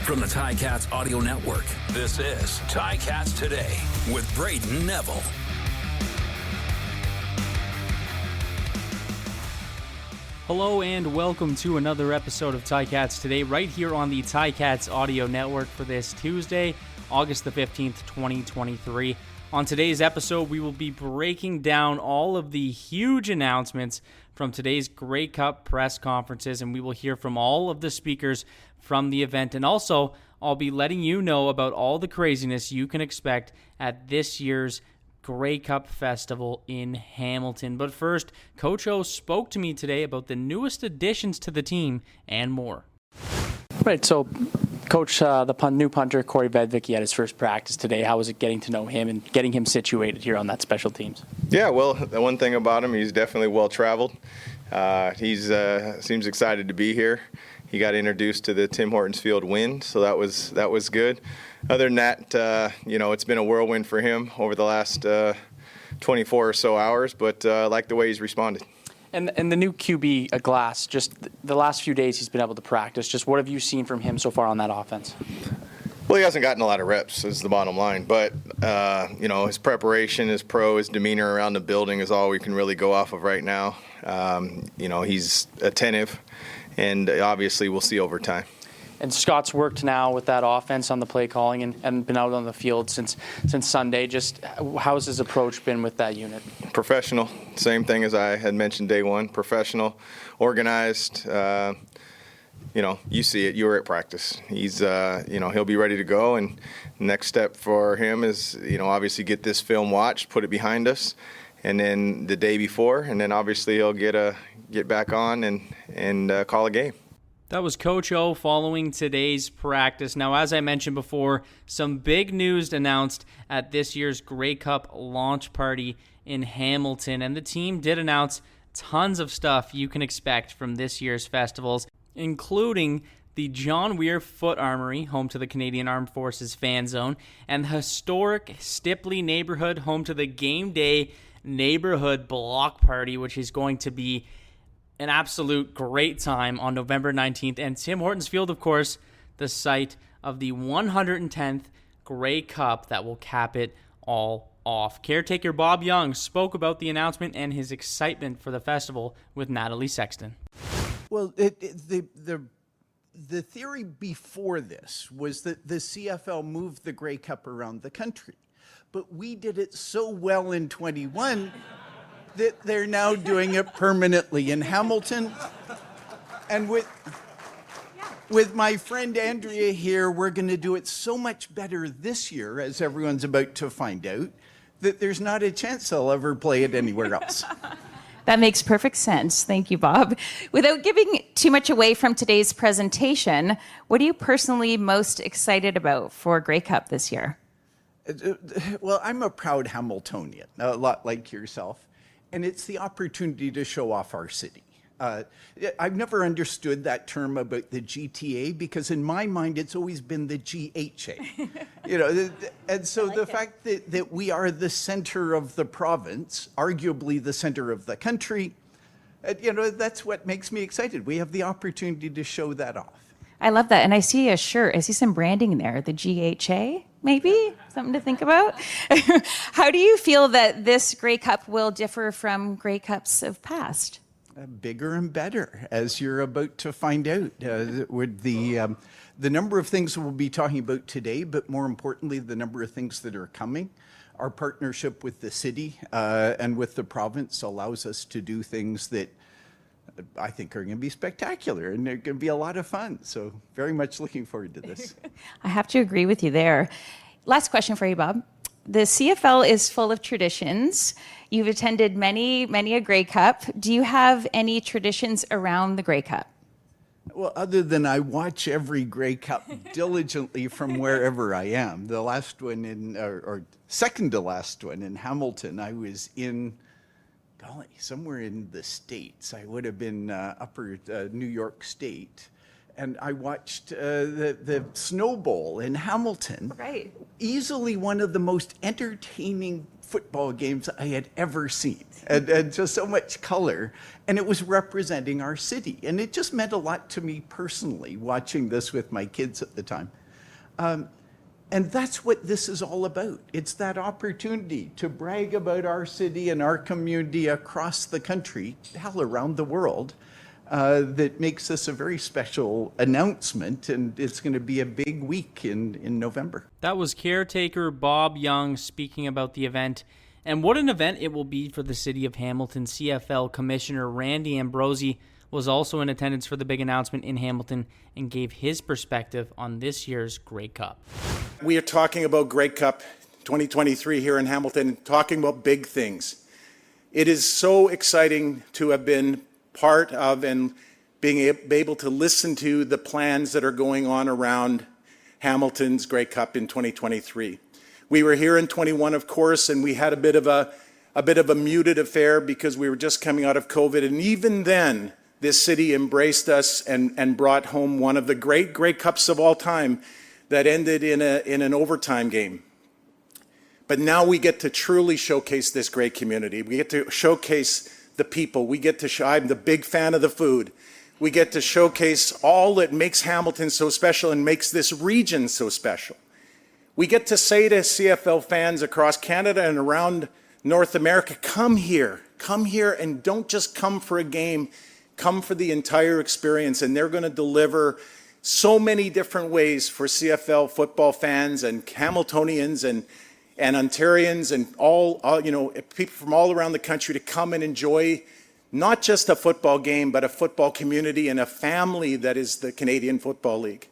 From the Ticats Audio Network, this is Ticats Today with Brayden Neville. Hello and welcome to another episode of Ticats Today right here on the Ticats Audio Network for this Tuesday, August the 15th, 2023. On today's episode, we will be breaking down all of the huge announcements from today's Grey Cup press conferences, and we will hear from all of the speakers from the event. And also, I'll be letting you know about all the craziness you can expect at this year's Grey Cup Festival in Hamilton. But first, Coach O spoke to me today about the newest additions to the team and more. Right, so Coach, the new punter, Corey Vedvik, had his first practice today. How was it getting to know him and getting him situated here on that special teams? Yeah, well, the one thing about him, he's definitely well-traveled. He's seems excited to be here. He got introduced to the Tim Hortons Field wind, so that was good. Other than that, it's been a whirlwind for him over the last 24 or so hours, but I like the way he's responded. And the new QB, Glass, just the last few days he's been able to practice. Just what have you seen from him so far on that offense? Well, he hasn't gotten a lot of reps, is the bottom line. But, his preparation, his demeanor around the building is all we can really go off of right now. He's attentive, and obviously we'll see over time. And Scott's worked now with that offense on the play calling and been out on the field since Sunday. Just how's his approach been with that unit? Professional. Same thing as I had mentioned day one. Professional, organized. You see it. You were at practice. He's, he'll be ready to go. And next step for him is, obviously get this film watched, put it behind us, and then the day before, and then obviously he'll get back on and call a game. That was Coach O following today's practice. Now, as I mentioned before, some big news announced at this year's Grey Cup launch party in Hamilton, and the team did announce tons of stuff you can expect from this year's festivals, including the John Weir Foot Armory, home to the Canadian Armed Forces Fan Zone, and the historic Stipley neighborhood, home to the Game Day Neighborhood Block Party, which is going to be an absolute great time on November 19th. And Tim Hortons Field, of course, the site of the 110th Grey Cup that will cap it all off. Caretaker Bob Young spoke about the announcement and his excitement for the festival with Natalie Sexton. Well, the theory before this was that the CFL moved the Grey Cup around the country. But we did it so well in 21 that they're now doing it permanently in Hamilton. And with my friend Andrea here, we're going to do it so much better this year, as everyone's about to find out, that there's not a chance they'll ever play it anywhere else. That makes perfect sense. Thank you, Bob. Without giving too much away from today's presentation, what are you personally most excited about for Grey Cup this year? Well, I'm a proud Hamiltonian, a lot like yourself. And it's the opportunity to show off our city. I've never understood that term about the GTA because in my mind it's always been the GHA. And so the fact that we are the center of the province, arguably the center of the country, that's what makes me excited. We have the opportunity to show that off. I love that. And I see a shirt. I see some branding there, the GHA. Maybe something to think about. How do you feel that this Grey Cup will differ from Grey Cups of past? Bigger and better, as you're about to find out. With the number of things we'll be talking about today, but more importantly, the number of things that are coming. Our partnership with the city and with the province allows us to do things that I think are going to be spectacular, and they're going to be a lot of fun. So very much looking forward to this. I have to agree with you there. Last question for you, Bob. The CFL is full of traditions. You've attended many a Grey Cup. Do you have any traditions around the Grey Cup? Well, other than I watch every Grey Cup diligently from wherever I am. The last one or second to last one in Hamilton, I was in somewhere in the States. I would have been upper New York State. And I watched the Snow Bowl in Hamilton. Right. Easily one of the most entertaining football games I had ever seen, and just so much color. And it was representing our city. And it just meant a lot to me personally, watching this with my kids at the time. And that's what this is all about. It's that opportunity to brag about our city and our community across the country, hell, around the world, that makes this a very special announcement, and it's going to be a big week in November. That was caretaker Bob Young speaking about the event, and what an event it will be for the city of Hamilton. CFL Commissioner Randy Ambrosie was also in attendance for the big announcement in Hamilton and gave his perspective on this year's Grey Cup. We are talking about Grey Cup 2023 here in Hamilton, talking about big things. It is so exciting to have been part of and being able to listen to the plans that are going on around Hamilton's Grey Cup in 2023. We were here in 21, of course, and we had a bit of a muted affair because we were just coming out of COVID. And even then, this city embraced us and brought home one of the great Grey Cups of all time that ended in an overtime game. But now we get to truly showcase this great community. We get to showcase the people. We get to I'm the big fan of the food. We get to showcase all that makes Hamilton so special and makes this region so special. We get to say to CFL fans across Canada and around North America, come here and don't just come for a game, come for the entire experience. And they're going to deliver so many different ways for CFL football fans and Hamiltonians and Ontarians and all people from all around the country to come and enjoy not just a football game, but a football community and a family that is the Canadian Football League.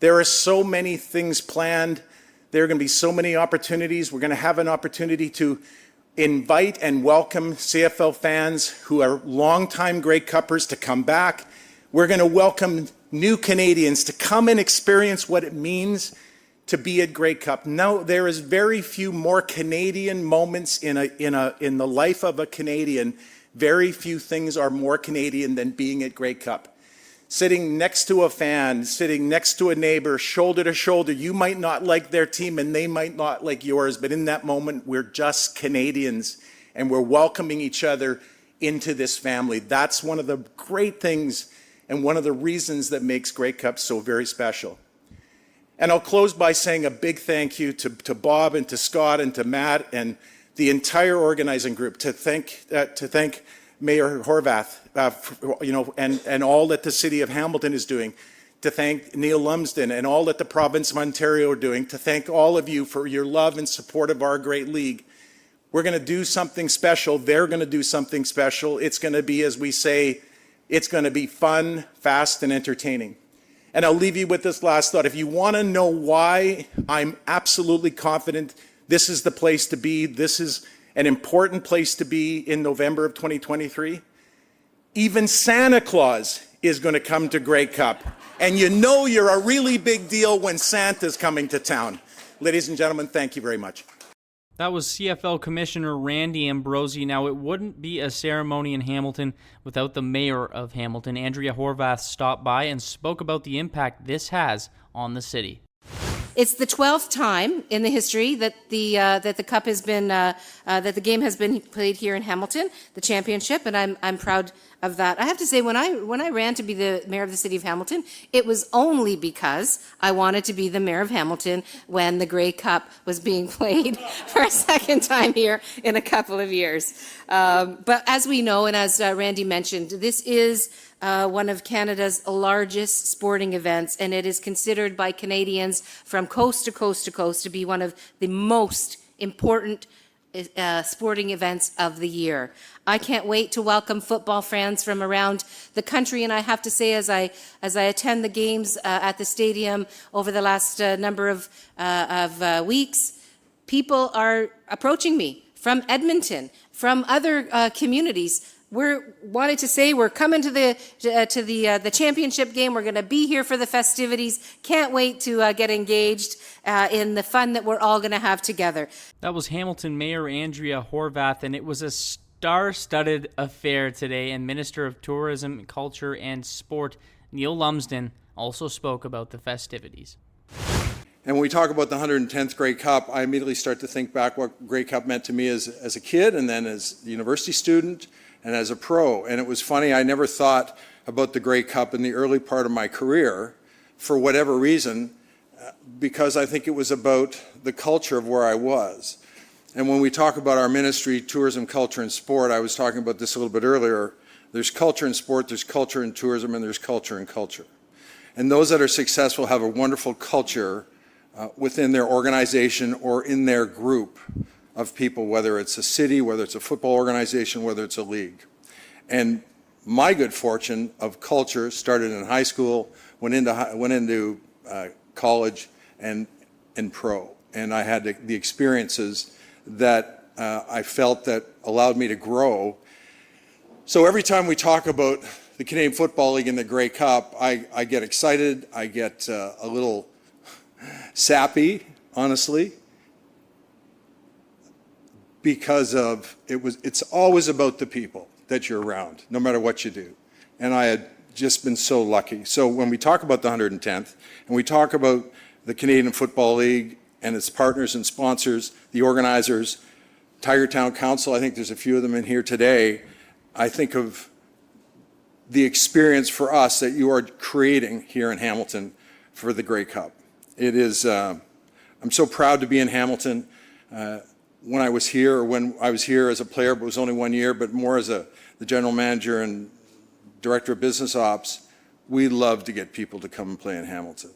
There are so many things planned. There are going to be so many opportunities. We're going to have an opportunity to invite and welcome CFL fans who are longtime Grey Cuppers to come back. We're going to welcome new Canadians to come and experience what it means to be at Grey Cup. No, there is very few more Canadian moments in the life of a Canadian. Very few things are more Canadian than being at Grey Cup. Sitting next to a fan, sitting next to a neighbor, shoulder to shoulder. You might not like their team and they might not like yours, but in that moment, we're just Canadians and we're welcoming each other into this family. That's one of the great things and one of the reasons that makes Grey Cup so very special. And I'll close by saying a big thank you to Bob and to Scott and to Matt and the entire organizing group, to thank Mayor Horvath, and all that the city of Hamilton is doing, to thank Neil Lumsden and all that the province of Ontario are doing, to thank all of you for your love and support of our great league. We're going to do something special. They're going to do something special. It's going to be, as we say, it's going to be fun, fast, and entertaining. And I'll leave you with this last thought. If you want to know why I'm absolutely confident this is the place to be, this is an important place to be in November of 2023, even Santa Claus is going to come to Grey Cup. And you know you're a really big deal when Santa's coming to town. Ladies and gentlemen, thank you very much. That was CFL Commissioner Randy Ambrosie. Now, it wouldn't be a ceremony in Hamilton without the mayor of Hamilton. Andrea Horvath stopped by and spoke about the impact this has on the city. It's the 12th time in the history that the cup has been that the game has been played here in Hamilton, the championship, and I'm proud of that. I have to say, when I ran to be the mayor of the city of Hamilton, it was only because I wanted to be the mayor of Hamilton when the Grey Cup was being played for a second time here in a couple of years. But as we know, and as Randy mentioned, this is one of Canada's largest sporting events, and it is considered by Canadians from coast to coast to coast to be one of the most important sporting events of the year. I can't wait to welcome football fans from around the country, and I have to say, as I attend the games at the stadium over the last number of weeks, people are approaching me from Edmonton, from other communities. We're wanting to say we're coming to the championship game. We're going to be here for the festivities. Can't wait to get engaged in the fun that we're all going to have together. That was Hamilton Mayor Andrea Horvath, and it was a star-studded affair today. And Minister of Tourism, Culture, and Sport Neil Lumsden also spoke about the festivities. And when we talk about the 110th Grey Cup, I immediately start to think back what Grey Cup meant to me as a kid, and then as a university student, and as a pro. And it was funny, I never thought about the Grey Cup in the early part of my career, for whatever reason, because I think it was about the culture of where I was. And when we talk about our ministry, tourism, culture, and sport, I was talking about this a little bit earlier, there's culture in sport, there's culture in tourism, and there's culture in culture. And those that are successful have a wonderful culture within their organization or in their group of people, whether it's a city, whether it's a football organization, whether it's a league. And my good fortune of culture started in high school, went into college and pro. And I had the experiences that I felt that allowed me to grow. So every time we talk about the Canadian Football League and the Grey Cup, I get excited, I get a little sappy, honestly, because it's always about the people that you're around, no matter what you do. And I had just been so lucky. So when we talk about the 110th, and we talk about the Canadian Football League and its partners and sponsors, the organizers, Tiger Town Council, I think there's a few of them in here today, I think of the experience for us that you are creating here in Hamilton for the Grey Cup. It is, I'm so proud to be in Hamilton. When I was here as a player, but it was only 1 year, but more as the general manager and director of business ops, we love to get people to come and play in Hamilton.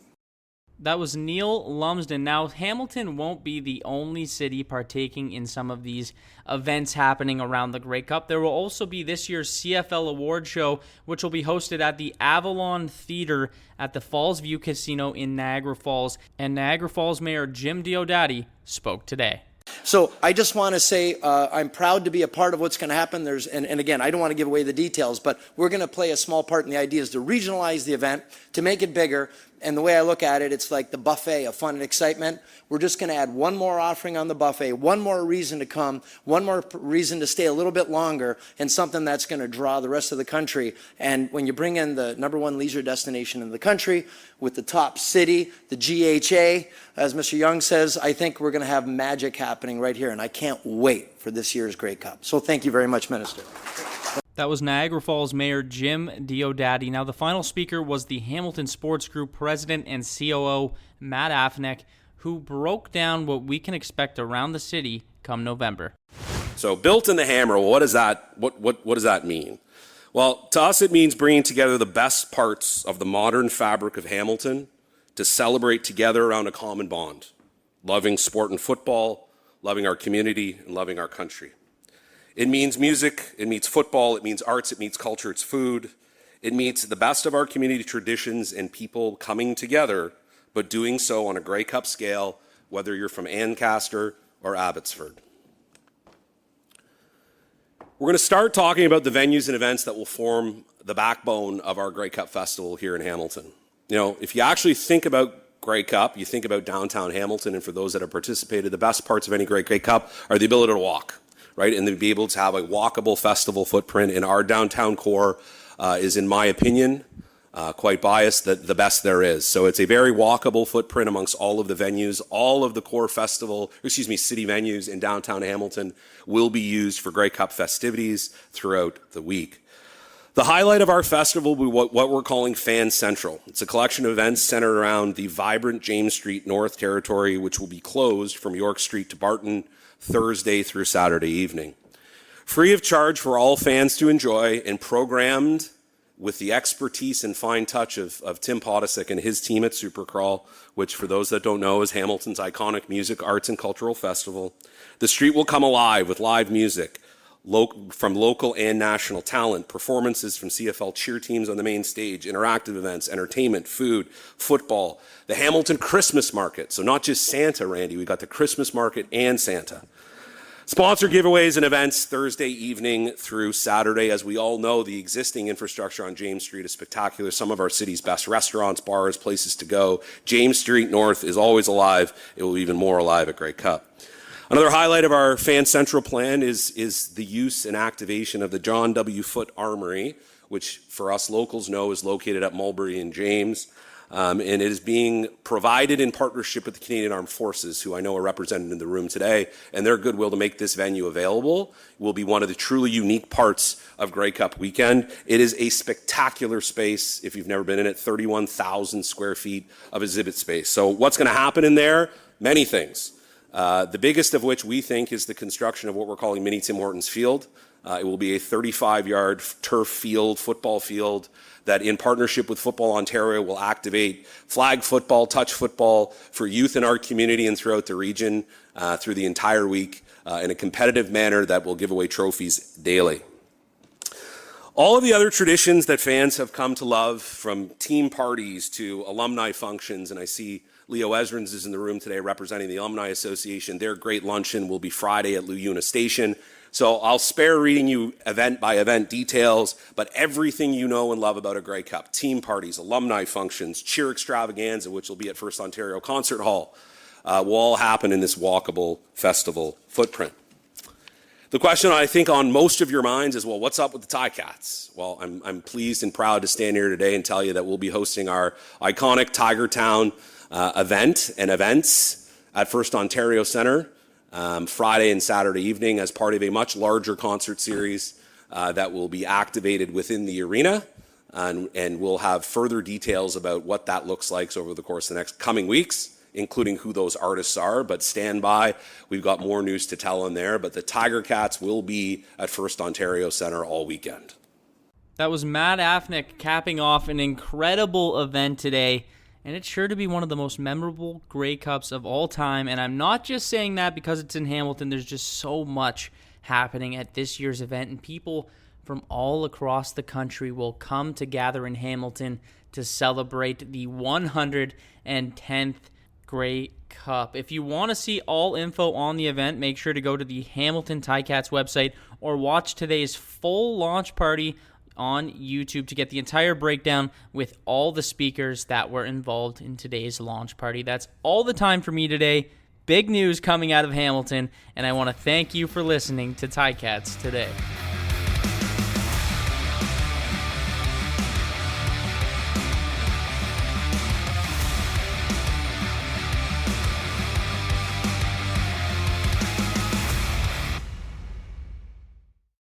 That was Neil Lumsden. Now, Hamilton won't be the only city partaking in some of these events happening around the Grey Cup. There will also be this year's CFL Award Show, which will be hosted at the Avalon Theatre at the Falls View Casino in Niagara Falls. And Niagara Falls Mayor Jim Diodati spoke today. So I just want to say I'm proud to be a part of what's going to happen. And again, I don't want to give away the details, but we're going to play a small part in the idea is to regionalize the event, to make it bigger. And the way I look at it, it's like the buffet of fun and excitement. We're just going to add one more offering on the buffet, one more reason to come, one more reason to stay a little bit longer, and something that's going to draw the rest of the country. And when you bring in the #1 leisure destination in the country with the top city, the GHA, as Mr. Young says, I think we're going to have magic happening right here. And I can't wait for this year's Grey Cup. So thank you very much, Minister. That was Niagara Falls Mayor Jim Diodati. Now, the final speaker was the Hamilton Sports Group President and COO, Matt Afneck, who broke down what we can expect around the city come November. So, built in the hammer, what does that mean? Well, to us, it means bringing together the best parts of the modern fabric of Hamilton to celebrate together around a common bond, loving sport and football, loving our community, and loving our country. It means music, it means football, it means arts, it means culture, it's food. It means the best of our community traditions and people coming together, but doing so on a Grey Cup scale, whether you're from Ancaster or Abbotsford. We're going to start talking about the venues and events that will form the backbone of our Grey Cup Festival here in Hamilton. You know, if you actually think about Grey Cup, you think about downtown Hamilton, and for those that have participated, the best parts of any Grey Cup are the ability to walk. Right, and to be able to have a walkable festival footprint in our downtown core is, in my opinion, quite biased, the best there is. So it's a very walkable footprint amongst all of the venues. All of the core city venues in downtown Hamilton will be used for Grey Cup festivities throughout the week. The highlight of our festival will be what we're calling Fan Central. It's a collection of events centered around the vibrant James Street North territory, which will be closed from York Street to Barton Thursday through Saturday evening. Free of charge for all fans to enjoy and programmed with the expertise and fine touch of Tim Podesic and his team at Supercrawl, which for those that don't know is Hamilton's iconic music, arts, and cultural festival. The street will come alive with live music from local and national talent, performances from CFL cheer teams on the main stage, interactive events, entertainment, food, football, the Hamilton Christmas Market. So not just Santa, Randy, we got the Christmas Market and Santa. Sponsor giveaways and events Thursday evening through Saturday. As we all know, the existing infrastructure on James Street is spectacular. Some of our city's best restaurants, bars, places to go. James Street North is always alive. It will be even more alive at Grey Cup. Another highlight of our Fan Central plan is the use and activation of the John W. Foote Armory, which for us locals know is located at Mulberry and James. And it is being provided in partnership with the Canadian Armed Forces, who I know are represented in the room today, and their goodwill to make this venue available will be one of the truly unique parts of Grey Cup weekend. It is a spectacular space. If you've never been in it, 31,000 square feet of exhibit space. So what's going to happen in there? Many things. The biggest of which we think is the construction of what we're calling Mini Tim Hortons Field. It will be a 35-yard turf field, football field, that in partnership with Football Ontario will activate flag football, touch football for youth in our community and throughout the region through the entire week in a competitive manner that will give away trophies daily. All of the other traditions that fans have come to love, from team parties to alumni functions, and I see Leo Ezrins is in the room today representing the Alumni Association. Their great luncheon will be Friday at Luyuna Station. So I'll spare reading you event by event details, but everything you know and love about a Grey Cup, team parties, alumni functions, cheer extravaganza, which will be at First Ontario Concert Hall, will all happen in this walkable festival footprint. The question I think on most of your minds is, well, what's up with the Ticats? Well, I'm pleased and proud to stand here today and tell you that we'll be hosting our iconic Tiger Town event and events at First Ontario Centre Friday and Saturday evening as part of a much larger concert series that will be activated within the arena. And we'll have further details about what that looks like over the course of the next coming weeks, including who those artists are. But stand by, we've got more news to tell on there. But the Tiger Cats will be at First Ontario Centre all weekend. That was Matt Afnick capping off an incredible event today. And it's sure to be one of the most memorable Grey Cups of all time. And I'm not just saying that because it's in Hamilton. There's just so much happening at this year's event. And people from all across the country will come to gather in Hamilton to celebrate the 110th Grey Cup. If you want to see all info on the event, make sure to go to the Hamilton Ticats website or watch today's full launch party on YouTube to get the entire breakdown with all the speakers that were involved in today's launch party. That's all the time for me today. Big news coming out of Hamilton, and I want to thank you for listening to Ticats Today.